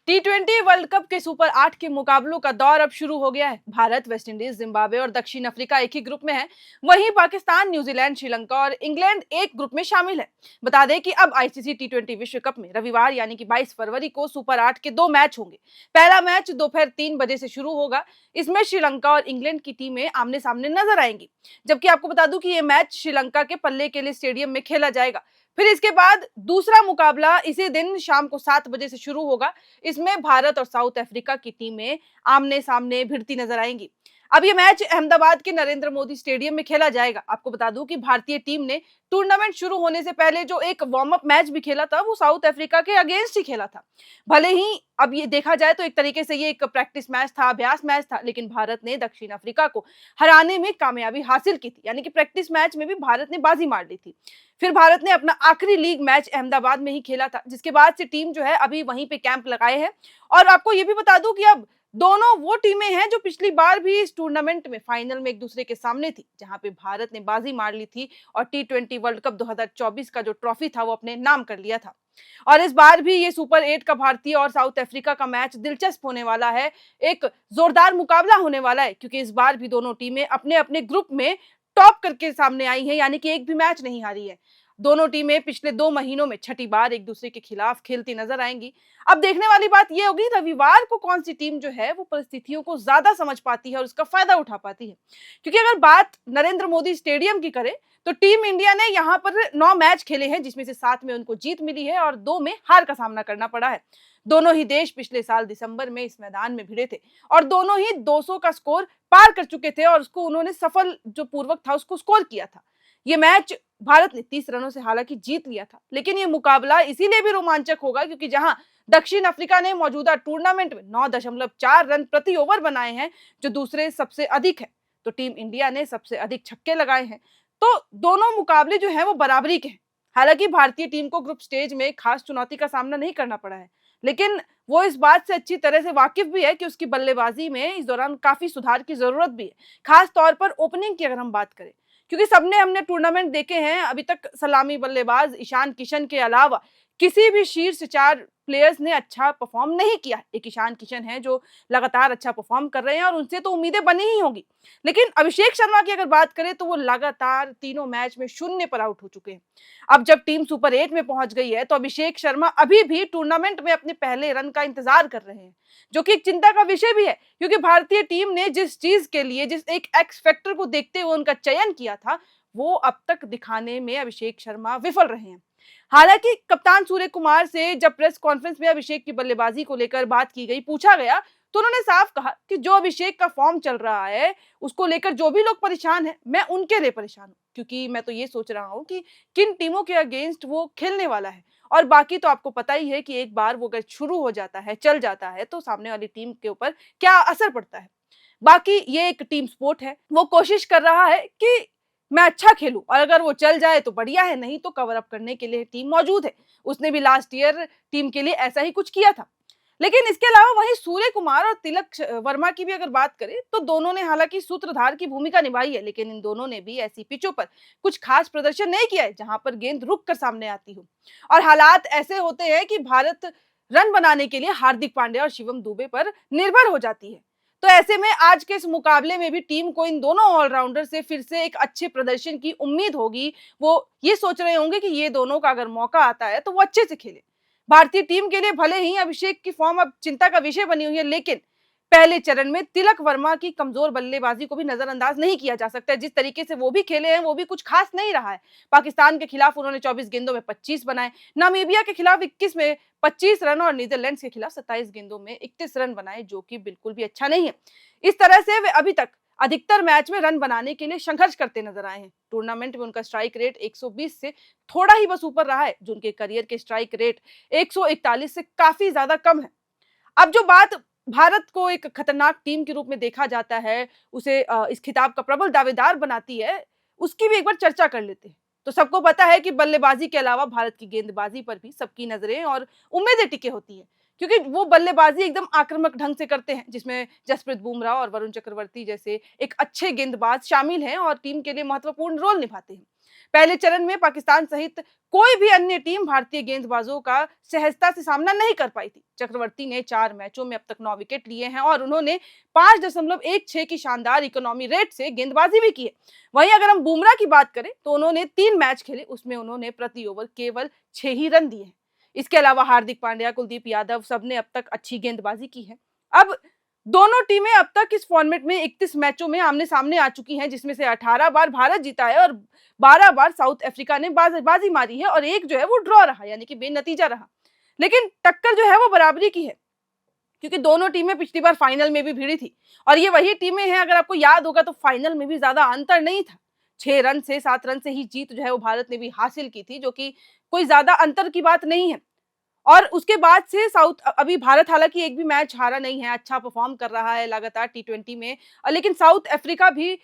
टी20 world cup के super 8 के मुकाबलों का दौर अब शुरू हो गया है। भारत, वेस्टइंडीज, जिम्बाब्वे और दक्षिण अफ्रीका एक ही ग्रुप में है। वहीं पाकिस्तान, न्यूजीलैंड, श्रीलंका और इंग्लैंड एक ग्रुप में शामिल है। बता दें कि अब आईसीसी टी20 विश्व कप में रविवार यानी कि 22 फरवरी को सुपर 8 के 2 मैच होंगे। पहला मैच दोपहर 3 बजे से शुरू होगा। इसमें श्रीलंका और इंग्लैंड की टीमें आमने सामने नजर आएंगी। जबकि आपको बता दूं कि यह मैच श्रीलंका के पल्ले के लिए स्टेडियम में खेला जाएगा। फिर इसके बाद दूसरा मुकाबला इसी दिन शाम को 7 बजे से शुरू होगा। इसमें भारत और साउथ अफ्रीका की टीमें आमने सामने भिड़ती नजर आएंगी। अब ये मैच अहमदाबाद के नरेंद्र मोदी स्टेडियम में खेला जाएगा। आपको बता दूं कि भारतीय टीम ने टूर्नामेंट शुरू होने से पहले जो एक वार्म अप मैच भी खेला था वो साउथ अफ्रीका के अगेंस्ट ही खेला था। भले ही अब ये देखा जाए तो एक तरीके से ये एक प्रैक्टिस मैच था, अभ्यास मैच था, लेकिन भारत ने दक्षिण अफ्रीका को हराने में कामयाबी हासिल की थी। यानी कि प्रैक्टिस मैच में भी भारत ने बाजी मार ली थी। फिर भारत ने अपना आखिरी लीग मैच अहमदाबाद में ही खेला था, जिसके बाद से टीम जो है अभी वहीं पे कैंप लगाए है। और आपको ये भी बता दूं कि अब दोनों वो टीमें हैं जो पिछली बार भी इस टूर्नामेंट में फाइनल में एक दूसरे के सामने थी, जहां पे भारत ने बाजी मार ली थी और टी20 वर्ल्ड कप 2024 का जो ट्रॉफी था वो अपने नाम कर लिया था। और इस बार भी ये सुपर 8 का भारतीय और साउथ अफ्रीका का मैच दिलचस्प होने वाला है। एक जोरदार मुकाबला होने वाला है, क्योंकि इस बार भी दोनों टीमें अपने अपने ग्रुप में टॉप करके सामने आई हैं, यानी कि एक भी मैच नहीं हारी है। दोनों टीमें पिछले 2 महीनों में छठी बार एक दूसरे के खिलाफ खेलती नजर आएंगी। अब देखने वाली बात यह होगी रविवार को कौन सी टीम जो है वो परिस्थितियों को ज्यादा समझ पाती है और उसका फायदा उठा पाती है। क्योंकि अगर बात नरेंद्र मोदी स्टेडियम की करें तो टीम इंडिया ने यहाँ पर 9 मैच खेले हैं, जिसमें से 7 में उनको जीत मिली है और 2 में हार का सामना करना पड़ा है। दोनों ही देश पिछले साल दिसंबर में इस मैदान में भिड़े थे और दोनों ही 200 का स्कोर पार कर चुके थे और उसको उन्होंने सफल जो पूर्वक था उसको स्कोर किया था। ये मैच भारत ने 30 रनों से हालांकि जीत लिया था, लेकिन ये मुकाबला इसीलिए भी रोमांचक होगा क्योंकि जहां दक्षिण अफ्रीका ने मौजूदा टूर्नामेंट में 9.4 रन प्रति ओवर बनाए हैं, जो दूसरे सबसे अधिक है, तो टीम इंडिया ने सबसे अधिक छक्के लगाए हैं। तो दोनों मुकाबले जो है वो बराबरी के हैं। हालांकि भारतीय टीम को ग्रुप स्टेज में खास चुनौती का सामना नहीं करना पड़ा है, लेकिन वो इस बात से अच्छी तरह से वाकिफ भी है कि उसकी बल्लेबाजी में इस दौरान काफी सुधार की जरूरत भी है, खास तौर पर ओपनिंग की अगर हम बात करें। क्योंकि सबने हमने टूर्नामेंट देखे हैं, अभी तक सलामी बल्लेबाज ईशान किशन के अलावा किसी भी शीर्ष 4 प्लेयर्स ने अच्छा परफॉर्म नहीं किया। एक ईशान किशन है जो लगातार अच्छा परफॉर्म कर रहे हैं और उनसे तो उम्मीदें बनी ही होंगी, लेकिन अभिषेक शर्मा की अगर बात करें तो वो लगातार तीनों मैच में शून्य पर आउट हो चुके हैं। अब जब टीम सुपर 8 में पहुंच गई है तो अभिषेक शर्मा अभी भी टूर्नामेंट में अपने पहले रन का इंतजार कर रहे हैं, जो कि एक चिंता का विषय भी है, क्योंकि भारतीय टीम ने जिस चीज के लिए, जिस एक एक्स फैक्टर को देखते हुए उनका चयन किया था, वो अब तक दिखाने में अभिषेक शर्मा विफल रहे हैं। हालांकि कप्तान सूर्य कुमार से जब प्रेस कॉन्फ्रेंस में अभिषेक की बल्लेबाजी को लेकर बात की गई, पूछा गया, तो उन्होंने साफ कहा कि जो अभिषेक का फॉर्म चल रहा है उसको लेकर जो भी लोग परेशान हैं, मैं उनके लिए परेशान हूं, क्योंकि मैं तो ये सोच रहा हूं कि किन टीमों के अगेंस्ट वो खेलने वाला है। और बाकी तो आपको पता ही है कि एक बार वो अगर शुरू हो जाता है, चल जाता है, तो सामने वाली टीम के ऊपर क्या असर पड़ता है। बाकी ये एक टीम स्पोर्ट है, वो कोशिश कर रहा है कि मैं अच्छा खेलूं और अगर वो चल जाए तो बढ़िया है, नहीं तो कवर अप करने के लिए टीम मौजूद है। उसने भी लास्ट ईयर टीम के लिए ऐसा ही कुछ किया था। लेकिन इसके अलावा वहीं सूर्य कुमार और तिलक वर्मा की भी अगर बात करें तो दोनों ने हालांकि सूत्रधार की भूमिका निभाई है, लेकिन इन दोनों ने भी ऐसी पिचों पर कुछ खास प्रदर्शन नहीं किया है जहां पर गेंद रुक कर सामने आती हो। और हालात ऐसे होते हैं कि भारत रन बनाने के लिए हार्दिक पांड्या और शिवम दुबे पर निर्भर हो जाती है। तो ऐसे में आज के इस मुकाबले में भी टीम को इन दोनों ऑलराउंडर से फिर से एक अच्छे प्रदर्शन की उम्मीद होगी। वो ये सोच रहे होंगे कि ये दोनों का अगर मौका आता है तो वो अच्छे से खेले। भारतीय टीम के लिए भले ही अभिषेक की फॉर्म अब चिंता का विषय बनी हुई है, लेकिन पहले चरण में तिलक वर्मा की कमजोर बल्लेबाजी को भी नजरअंदाज नहीं किया जा सकता है। जिस तरीके से वो भी खेले हैं वो भी कुछ खास नहीं रहा है। पाकिस्तान के खिलाफ उन्होंने 24 गेंदों में 25 बनाए, नामीबिया के खिलाफ 21 में 25 रन और नीदरलैंड्स के खिलाफ 27 गेंदों में 31 रन बनाए, जो कि बिल्कुल भी अच्छा नहीं है। इस तरह से वे अभी तक अधिकतर मैच में रन बनाने के लिए संघर्ष करते नजर आए हैं। टूर्नामेंट में उनका स्ट्राइक रेट 120 से थोड़ा ही बस ऊपर रहा है, जो उनके करियर के स्ट्राइक रेट 141 से काफी ज्यादा कम है। अब जो बात भारत को एक खतरनाक टीम के रूप में देखा जाता है, उसे इस खिताब का प्रबल दावेदार बनाती है, उसकी भी एक बार चर्चा कर लेते हैं। तो सबको पता है कि बल्लेबाजी के अलावा भारत की गेंदबाजी पर भी सबकी नजरें और उम्मीदें टिके होती हैं, क्योंकि वो बल्लेबाजी एकदम आक्रामक ढंग से करते हैं, जिसमें जसप्रीत बुमराह और वरुण चक्रवर्ती जैसे एक अच्छे गेंदबाज शामिल हैं और टीम के लिए महत्वपूर्ण रोल निभाते हैं। पहले चरण में पाकिस्तान सहित कोई भी अन्य टीम भारतीय गेंदबाजों का सहजता से सामना नहीं कर पाई थी। चक्रवर्ती ने 4 मैचों में अब तक 9 विकेट लिए हैं और उन्होंने 5.16 की शानदार इकोनॉमी रेट से गेंदबाजी भी की है। वहीं अगर हम बुमराह की बात करें तो उन्होंने 3 मैच खेले, उसमें उन्होंने प्रति ओवर केवल 6 ही रन दिए हैं। इसके अलावा हार्दिक पांड्या, कुलदीप यादव सबने अब तक अच्छी गेंदबाजी की है। अब दोनों टीमें अब तक इस फॉर्मेट में 31 मैचों में आमने सामने आ चुकी हैं, जिसमें से 18 बार भारत जीता है और 12 बार साउथ अफ्रीका ने बाजी मारी है और एक जो है वो ड्रॉ रहा, यानी कि बेनतीजा रहा। लेकिन टक्कर जो है वो बराबरी की है, क्योंकि दोनों टीमें पिछली बार फाइनल में भी भिड़ी थी और ये वही टीमें हैं, अगर आपको याद होगा तो फाइनल में भी ज्यादा अंतर नहीं था। 6 रन से 7 रन से ही जीत जो है वो भारत ने भी हासिल की थी, जो कि कोई ज्यादा अंतर की बात नहीं है। और उसके बाद से अभी भारत हालांकि एक भी मैच हारा नहीं है, अच्छा परफॉर्म कर रहा है लगातार टी20 में। लेकिन साउथ अफ्रीका भी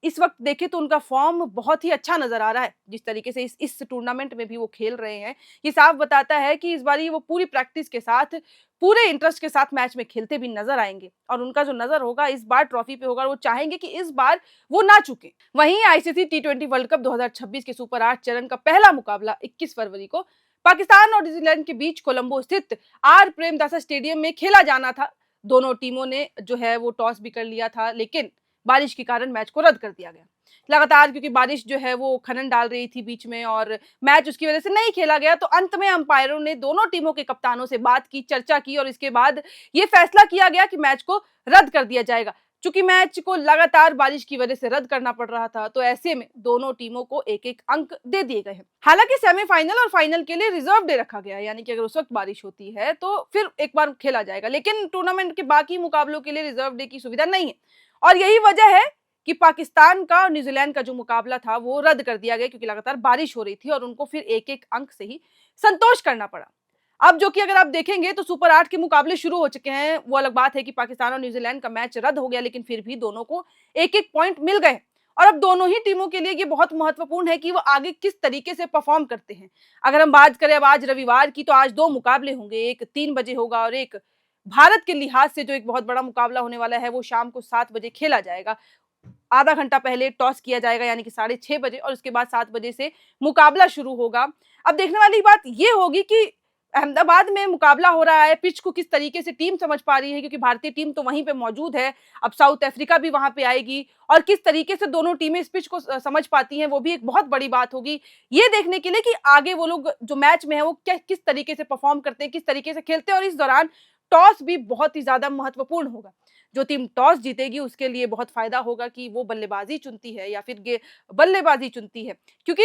इस वक्त देखे तो उनका फॉर्म बहुत ही अच्छा नजर आ रहा है। जिस तरीके से इस टूर्नामेंट में भी वो खेल रहे हैं, ये साफ बताता है कि इस बार वो पूरी प्रैक्टिस के साथ, पूरे इंटरेस्ट के साथ मैच में खेलते भी नजर आएंगे और उनका जो नजर होगा इस बार ट्रॉफी पे होगा। वो चाहेंगे कि इस बार वो ना चुके। वहीं आईसीसी टी20 वर्ल्ड कप 2026 के सुपर 8 चरण का पहला मुकाबला 21 फरवरी को पाकिस्तान और न्यूजीलैंड के बीच कोलंबो स्थित आर प्रेमदासा स्टेडियम में खेला जाना था। दोनों टीमों ने जो है वो टॉस भी कर लिया था, लेकिन बारिश के कारण मैच को रद्द कर दिया गया लगातार, क्योंकि बारिश जो है वो खनन डाल रही थी बीच में और मैच उसकी वजह से नहीं खेला गया। तो अंत में अंपायरों ने दोनों टीमों के कप्तानों से बात की, चर्चा की और इसके बाद ये फैसला किया गया कि मैच को रद्द कर दिया जाएगा। चूंकि मैच को लगातार बारिश की वजह से रद्द करना पड़ रहा था, तो ऐसे में दोनों टीमों को एक एक अंक दे दिए गए हैं। हालांकि सेमीफाइनल और फाइनल के लिए रिजर्व डे रखा गया है, यानी कि अगर उस वक्त बारिश होती है तो फिर एक बार खेला जाएगा, लेकिन टूर्नामेंट के बाकी मुकाबलों के लिए रिजर्व डे की सुविधा नहीं है। और यही वजह है कि पाकिस्तान का और न्यूजीलैंड का जो मुकाबला था वो रद्द कर दिया गया, क्योंकि लगातार बारिश हो रही थी और उनको फिर एक एक अंक से ही संतोष करना पड़ा। अब जो कि अगर आप देखेंगे तो सुपर 8 के मुकाबले शुरू हो चुके हैं। वो अलग बात है कि पाकिस्तान और न्यूजीलैंड का मैच रद्द हो गया, लेकिन फिर भी दोनों को एक एक पॉइंट मिल गए और अब दोनों ही टीमों के लिए ये बहुत महत्वपूर्ण है कि वो आगे किस तरीके से परफॉर्म करते हैं। अगर हम बात करें अब आज रविवार की, तो आज 2 मुकाबले होंगे, एक 3 बजे होगा और एक भारत के लिहाज से जो एक बहुत बड़ा मुकाबला होने वाला है वो शाम को 7 बजे खेला जाएगा। आधा घंटा पहले टॉस किया जाएगा, यानी कि 6:30 बजे, और उसके बाद 7 बजे से मुकाबला शुरू होगा। अब देखने वाली बात ये होगी कि अहमदाबाद में मुकाबला हो रहा है, पिच को किस तरीके से टीम समझ पा रही है, क्योंकि भारतीय टीम तो वहीं पे मौजूद है। अब साउथ अफ्रीका भी वहां पे आएगी और किस तरीके से दोनों टीमें इस पिच को समझ पाती हैं, वो भी एक बहुत बड़ी बात होगी ये देखने के लिए कि आगे वो लोग जो मैच में है वो किस तरीके से परफॉर्म करते हैं, किस तरीके से खेलते हैं। और इस दौरान टॉस भी बहुत ही ज्यादा महत्वपूर्ण होगा। जो टीम टॉस जीतेगी उसके लिए बहुत फायदा होगा कि वो बल्लेबाजी चुनती है या फिर बल्लेबाजी चुनती है, क्योंकि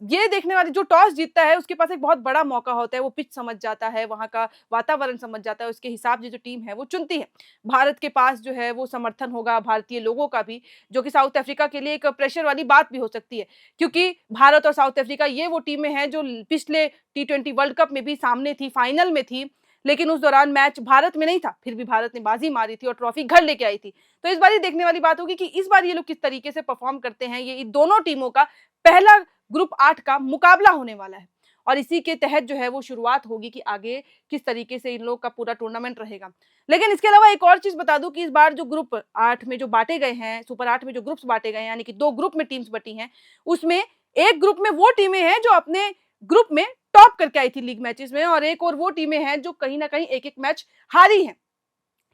ये देखने वाले जो टॉस जीतता है उसके पास एक बहुत बड़ा मौका होता है। वो पिच समझ जाता है, वहां का वातावरण समझ जाता है, उसके हिसाब से जो टीम है वो चुनती है। भारत के पास जो है वो समर्थन होगा भारतीय लोगों का भी, जो कि साउथ अफ्रीका के लिए एक प्रेशर वाली बात भी हो सकती है, क्योंकि भारत और साउथ अफ्रीका ये वो टीमें हैं जो पिछले टी20 वर्ल्ड कप में भी सामने थी, फाइनल में थी, लेकिन उस दौरान मैच भारत में नहीं था, फिर भी भारत ने बाजी मारी थी और ट्रॉफी घर लेके आई थी। तो इस बार ये देखने वाली बात होगी कि इस बार ये लोग किस तरीके से परफॉर्म करते हैं। ये दोनों टीमों का पहला ग्रुप 8 का मुकाबला होने वाला है और इसी के तहत जो है वो शुरुआत होगी कि आगे किस तरीके से इन लोग का पूरा टूर्नामेंट रहेगा। लेकिन इसके अलावा एक और चीज बता दूं कि इस बार जो ग्रुप 8 में जो बांटे गए हैं, सुपर 8 में जो ग्रुप्स बांटे गए हैं, यानी कि 2 ग्रुप में टीम्स बटी हैं, उसमें एक ग्रुप में वो टीमें हैं जो अपने ग्रुप में टॉप करके आई थी लीग मैचेस में, और एक और वो टीमें हैं जो कहीं ना कहीं एक एक मैच हारी हैं।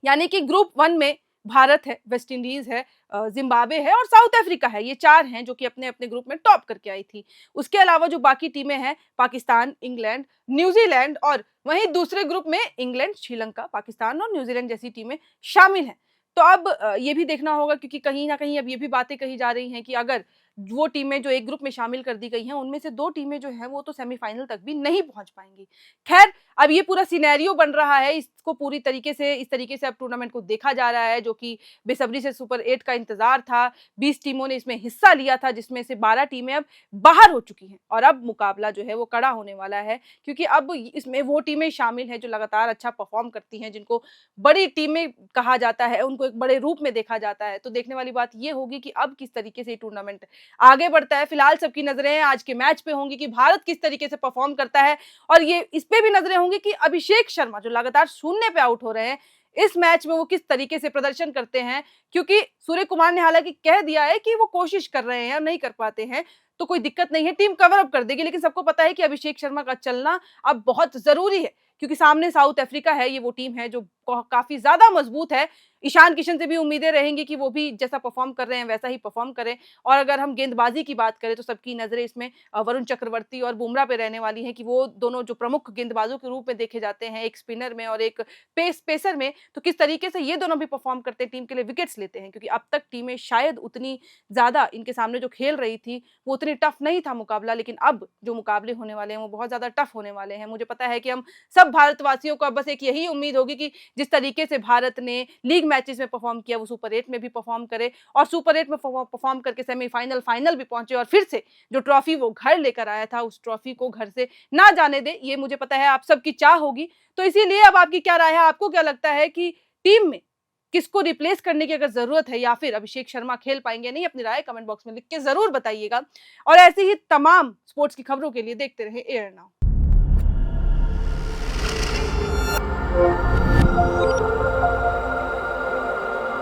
यानी कि ग्रुप 1 में भारत है, वेस्ट इंडीज है, जिम्बाब्वे है और साउथ अफ्रीका है। ये 4 हैं जो कि अपने अपने ग्रुप में टॉप करके आई थी। उसके अलावा जो बाकी टीमें हैं, पाकिस्तान, इंग्लैंड, न्यूजीलैंड, और वहीं दूसरे ग्रुप में इंग्लैंड, श्रीलंका, पाकिस्तान और न्यूजीलैंड जैसी टीमें शामिल हैं। तो अब ये भी देखना होगा, क्योंकि कहीं ना कहीं अब ये भी बातें कही जा रही हैं कि अगर वो टीमें जो एक ग्रुप में शामिल कर दी गई हैं उनमें से 2 टीमें जो हैं वो तो सेमीफाइनल तक भी नहीं पहुंच पाएंगी। खैर, अब ये पूरा सिनेरियो बन रहा है, इसको पूरी तरीके से इस तरीके से अब टूर्नामेंट को देखा जा रहा है, जो कि बेसब्री से सुपर 8 का इंतजार था। 20 टीमों ने इसमें हिस्सा लिया था, जिसमें से 12 टीमें अब बाहर हो चुकी हैं और अब मुकाबला जो है वो कड़ा होने वाला है, क्योंकि अब इसमें वो टीमें शामिल हैं जो लगातार अच्छा परफॉर्म करती हैं, जिनको बड़ी टीमें कहा जाता है, उनको एक बड़े रूप में देखा जाता है। तो देखने वाली बात ये होगी कि अब किस तरीके से टूर्नामेंट आगे बढ़ता है। फिलहाल सबकी नजरें आज के मैच पे होंगी कि भारत किस तरीके से परफॉर्म करता है, और ये इस पे भी नजरें होंगी कि अभिषेक शर्मा जो लगातार शून्य पे आउट हो रहे हैं, इस मैच में वो किस तरीके से प्रदर्शन करते हैं, क्योंकि सूर्य कुमार ने हालांकि कह दिया है कि वो कोशिश कर रहे हैं और नहीं कर पाते हैं। तो कोई दिक्कत नहीं है, टीम कवर अप कर देगी। लेकिन सबको पता है कि अभिषेक शर्मा का चलना अब बहुत ज़रूरी है, क्योंकि सामने साउथ अफ्रीका है, ये वो टीम है जो काफ़ी ज़्यादा मजबूत है। ईशान किशन से भी उम्मीदें रहेंगी कि वो भी जैसा परफ़ॉर्म कर रहे हैं वैसा ही परफ़ॉर्म करें। और अगर हम गेंदबाज़ी की बात करें तो सबकी नज़रें इसमें वरुण चक्रवर्ती और बुमराह पे रहने वाली हैं कि वो दोनों जो प्रमुख गेंदबाज़ों के रूप में देखे जाते हैं, एक स्पिनर में और एक पेसर में, तो किस तरीके से ये दोनों भी परफ़ॉर्म करते हैं, टीम के लिए विकेट्स लेते हैं। क्योंकि अब तक टीमें शायद उतनी ज़्यादा इनके सामने जो खेल रही थी, वो उतनी टफ नहीं था मुकाबला, लेकिन अब जो मुकाबले होने वाले हैं वो बहुत ज़्यादा टफ होने वाले हैं। मुझे पता है कि हम सब भारतवासियों को अब बस एक यही उम्मीद होगी कि जिस तरीके से भारत ने लीग मैचेस में परफ़ॉर्म किया, वो सुपर 8 में भी परफ़ॉर्म करे और सुपर 8 में परफ़ॉर्म करके सेमीफाइनल, फाइनल भी पहुँचे और फिर से जो ट्रॉफी वो घर लेकर आया था, उस ट्रॉफी को घर से ना जाने दे। ये मुझे पता है आप सबकी चाह होगी। तो इसीलिए अब आपकी क्या राय है? आपको क्या लगता है कि टीम में किसको रिप्लेस करने की अगर ज़रूरत है या फिर अभिषेक शर्मा खेल पाएँगे या नहीं? अपनी राय कमेंट बॉक्स में लिख के ज़रूर बताइएगा। और ऐसी ही तमाम स्पोर्ट्स की खबरों के लिए देखते रहें एयर नाउ।